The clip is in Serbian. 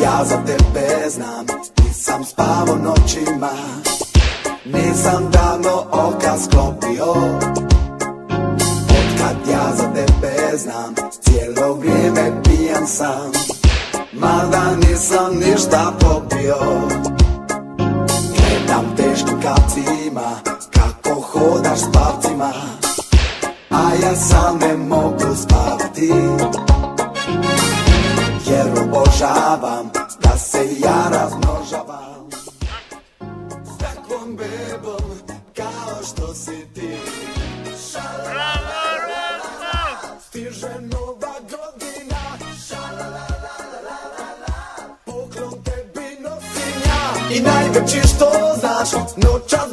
Ja za tebe znam, nisam spavao noćima, nisam davno oka sklopio. Otkad ja za tebe znam, cijelo vrijeme pijan sam, mada nisam ništa popio. Gledam teškim kapcima, kako hodaš s pavcima, a ja sam ne mogu spavati. Jer obožavam da se ja razmnožavam s takvom bebom kao što si ti. Šalalalala, stiže nova godina. Šalalalala, poklon tebi nosim ja. I najveći što znaš, noćas